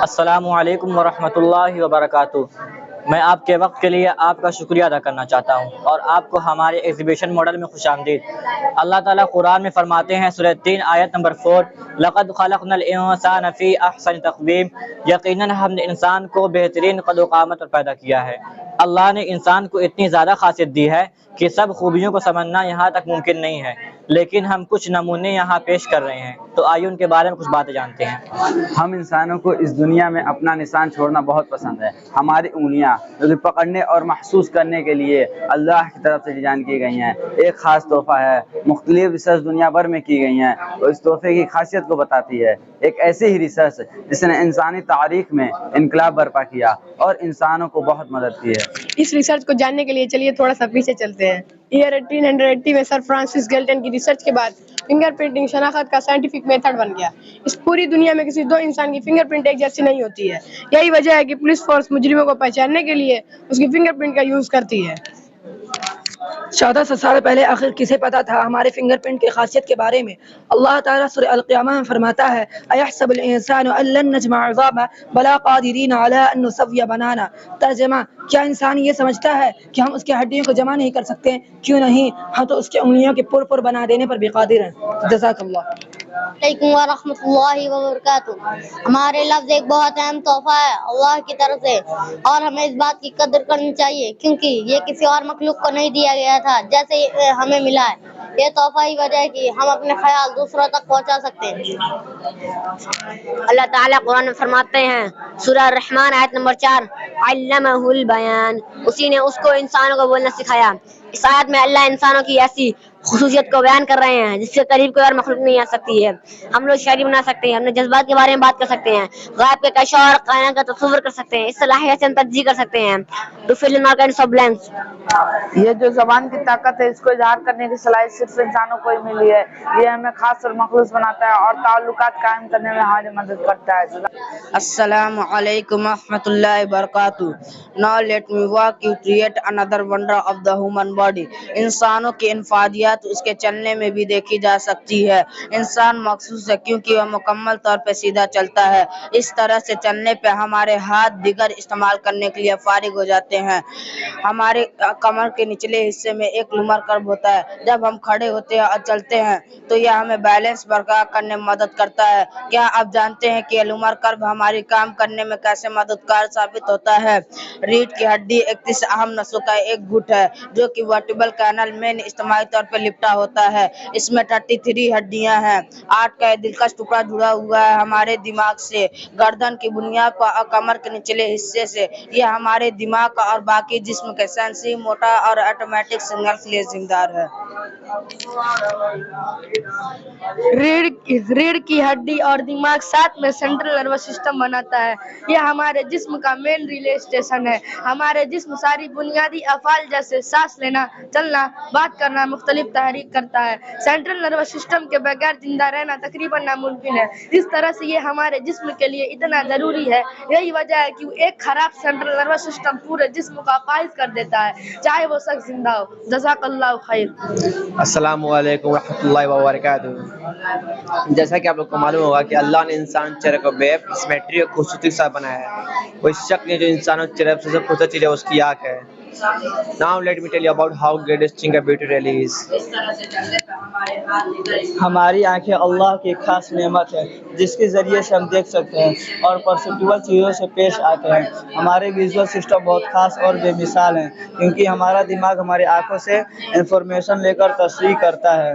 السلام علیکم ورحمۃ اللہ وبرکاتہ۔ میں آپ کے وقت کے لیے آپ کا شکریہ ادا کرنا چاہتا ہوں اور آپ کو ہمارے ایگزیبیشن ماڈل میں خوش آمدید۔ اللہ تعالیٰ قرآن میں فرماتے ہیں سورہ 3 آیت نمبر 4، لَقَدْ خَلَقْنَا الْإِنسَانَ فِي أَحْسَنِ تَقْوِيمٍ، یقیناً ہم نے انسان کو بہترین قد و قامت پر پیدا کیا ہے۔ اللہ نے انسان کو اتنی زیادہ خاصیت دی ہے کہ سب خوبیوں کو سمجھنا یہاں تک ممکن نہیں ہے، لیکن ہم کچھ نمونے یہاں پیش کر رہے ہیں، تو آئیے ان کے بارے میں کچھ باتیں جانتے ہیں۔ ہم انسانوں کو اس دنیا میں اپنا نشان چھوڑنا بہت پسند ہے۔ ہماری انگلیاں جو کہ پکڑنے اور محسوس کرنے کے لیے اللہ کی طرف سے ڈیزائن کی گئی ہیں، ایک خاص تحفہ ہے۔ مختلف ریسرچ دنیا بھر میں کی گئی ہیں اور اس تحفے کی خاصیت کو بتاتی ہے۔ ایک ایسی ہی ریسرچ جس نے انسانی تاریخ میں انقلاب برپا کیا اور انسانوں کو بہت مدد کی ہے۔ اس ریسرچ کو جاننے کے لیے چلیے تھوڑا سا پیچھے چلتے ہیں۔ ایئر 1880 میں سر فرانسس گیلٹن کی ریسرچ کے بعد فنگر پرنٹنگ شناخت کا سائنٹیفک میتھڈ بن گیا۔ اس پوری دنیا میں کسی دو انسان کی فنگر پرنٹ ایک جیسی نہیں ہوتی ہے۔ یہی وجہ ہے کہ پولیس فورس مجرموں کو پہچاننے کے لیے اس کی فنگر پرنٹ کا یوز کرتی ہے۔ 1400 سال پہلے آخر کسے پتا تھا ہمارے فنگر پرنٹ کی خاصیت کے بارے میں؟ اللہ تعالیٰ سورہ القیامہ میں فرماتا ہے اَيَحْسَبُ الْإِنسَانُ أَن لَّن نَّجْمَعَ عِظَامَهُ بَلَىٰ قَادِرِينَ عَلَىٰ أَن نُّسَوِّيَ بَنَانَهُ۔ ترجمہ: کیا انسان یہ سمجھتا ہے کہ ہم اس کی ہڈیوں کو جمع نہیں کر سکتے؟ کیوں نہیں، ہم تو اس کی انگلیوں کے پر بنا دینے پر بھی قادر ہیں۔ جزاک اللہ۔ علیکم ورحمۃ اللہ وبرکاتہ۔ ہمارے لفظ ایک بہت اہم تحفہ ہے اللہ کی طرف سے، اور ہمیں اس بات کی قدر کرنی چاہیے کیونکہ یہ کسی اور مخلوق کو نہیں دیا گیا تھا جیسے ہمیں ملا ہے۔ یہ تحفہ ہی وجہ ہے کہ ہم اپنے خیال دوسروں تک پہنچا سکتے ہیں۔ اللہ تعالیٰ قرآن میں فرماتے ہیں سورہ الرحمن آیت نمبر 4، علمہ البیان، اسی نے اس کو انسانوں کو بولنا سکھایا۔ اس آیت میں اللہ انسانوں کی ایسی خصوصیت کو بیان کر رہے ہیں جس سے قریب کوئی اور مخلوق نہیں آ سکتی ہے۔ ہم لوگ شاعری بنا سکتے ہیں، اپنے جذبات کے بارے میں بات کر سکتے ہیں، غائب کے کشف اور کائنات کا تصور کر سکتے ہیں، اس صلاحیت سے ہم تجزیہ کر سکتے ہیں۔ To fill in our kinds of blanks۔ یہ جو زبان کی طاقت ہے اس کو اظہار کرنے کی صلاحیت صرف انسانوں کو ہی ملی ہے۔ یہ ہمیں خاص اور مخصوص بناتا ہے اور تعلقات قائم کرنے میں ہماری مدد کرتا ہے۔ السلام علیکم ورحمۃ اللہ وبرکاتہ۔ Now let me walk you through yet another wonder of the human body۔ انسانوں کی انفرادیات اس کے چلنے میں بھی دیکھی جا سکتی ہے۔ انسان مخصوص ہے کیونکہ وہ مکمل طور پہ سیدھا چلتا ہے۔ اس طرح سے چلنے پہ ہمارے ہاتھ دیگر استعمال کرنے کے لیے فارغ ہو جاتے ہیں۔ ہمارے کمر کے نچلے حصے میں ایک لمر کرب ہوتا ہے۔ جب ہم کھڑے ہوتے ہیں اور چلتے ہیں تو یہ ہمیں بیلنس برقرار کرنے میں مدد کرتا ہے۔ کیا آپ جانتے ہیں کہ یہ لمر کرب ہماری کام کرنے میں کیسے مددگار ثابت ہوتا ہے؟ ریڑھ کی ہڈی 31 اہم نسوں کا ایک گٹ ہے جو کہ ورٹیبرل کینل میں اجتماعی طور پر لپٹا ہوتا ہے۔ اس میں 33 ہڈیاں ہیں۔ 8 کا ایک دلکش ٹکڑا جڑا ہوا ہے ہمارے دماغ سے، گردن کی بنیاد پر اور کمر کے نچلے حصے سے۔ یہ ہمارے دماغ اور باقی جسم کے سینسری، موٹر اور آٹومیٹک سگنلز کے لیے ذمہ دار ہے۔ ریڑھ کی ہڈی اور دماغ ساتھ میں سینٹرل نروس سسٹم بناتا ہے۔ یہ ہمارے جسم کا مین ریلے اسٹیشن ہے۔ ہمارے جسم ساری بنیادی افعال جیسے سانس لینا، چلنا، بات کرنا مختلف تحریک کرتا ہے۔ سینٹرل نروس سسٹم کے بغیر زندہ رہنا تقریباً ناممکن ہے۔ اس طرح سے یہ ہمارے جسم کے لیے اتنا ضروری ہے۔ یہی وجہ ہے کہ ایک خراب سینٹرل نروس سسٹم پورے جسم کو اپاہج کر دیتا ہے چاہے وہ شخص زندہ ہو۔ جزاک اللہ خیر۔ السلام علیکم ورحمۃ اللہ وبرکاتہ۔ جیسا کہ آپ لوگ کو معلوم ہوگا کہ اللہ نے انسان چہرے کو بے سیمیٹری اور خوبصورتی کے ساتھ بنایا ہے۔ وہ شک نہیں جو انسانوں کے چہرے سے خوبصورت چیز ہے اس کی آنکھ ہے۔ Now let me tell you about how great distinct a beauty really is۔ ہماری آنکھیں اللہ کی خاص نعمت ہے جس کے ذریعے سے ہم دیکھ سکتے ہیں اور پرسپٹیبل چیزوں سے پیش آتے ہیں۔ ہمارے ویژول سسٹم بہت خاص اور بے مثال ہیں کیونکہ ہمارا دماغ ہماری آنکھوں سے انفارمیشن لے کر تصحیح کرتا ہے۔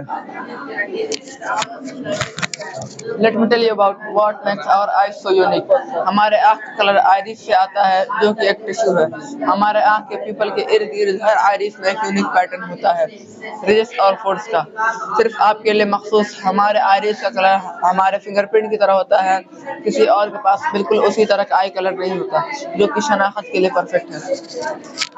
Let me tell you about what makes our eyes so unique۔ ہمارے آنکھ کا کلر آئرس سے آتا ہے جو کہ ایک ٹشو ہے۔ ہمارے آنکھ کے پیپل کے ارد گرد ہر آئرس میں ایک یونیک پیٹرن ہوتا ہے ریجز اور فوڈز کا، صرف آپ کے لیے مخصوص۔ ہمارے آئرس کا کلر ہمارے فنگر پرنٹ کی طرح ہوتا ہے، کسی اور کے پاس بالکل اسی طرح کا آئی کلر نہیں ہوتا جو کہ شناخت کے لیے پرفیکٹ ہے۔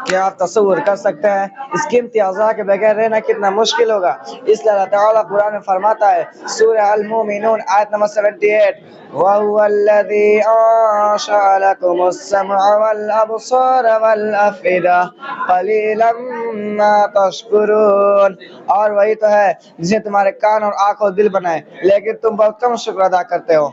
کیا آپ تصور کر سکتے ہیں اس قیمتی اعضاء کے بغیر رہنا کتنا مشکل ہوگا؟ اس لیے اللہ تعالیٰ قرآن میں فرماتا ہے سورہ المومنون آیت نمبر 78، وَهُوَ الَّذِي أَنشَأَ لَكُمُ السَّمْعَ وَالْأَبْصَارَ وَالْأَفْئِدَةَ قَلِيلًا مَا تَشْكُرُونَ۔ اور وہی تو ہے جس نے تمہارے کان اور آنکھ اور دل بنائے لیکن تم بہت کم شکر ادا کرتے ہو۔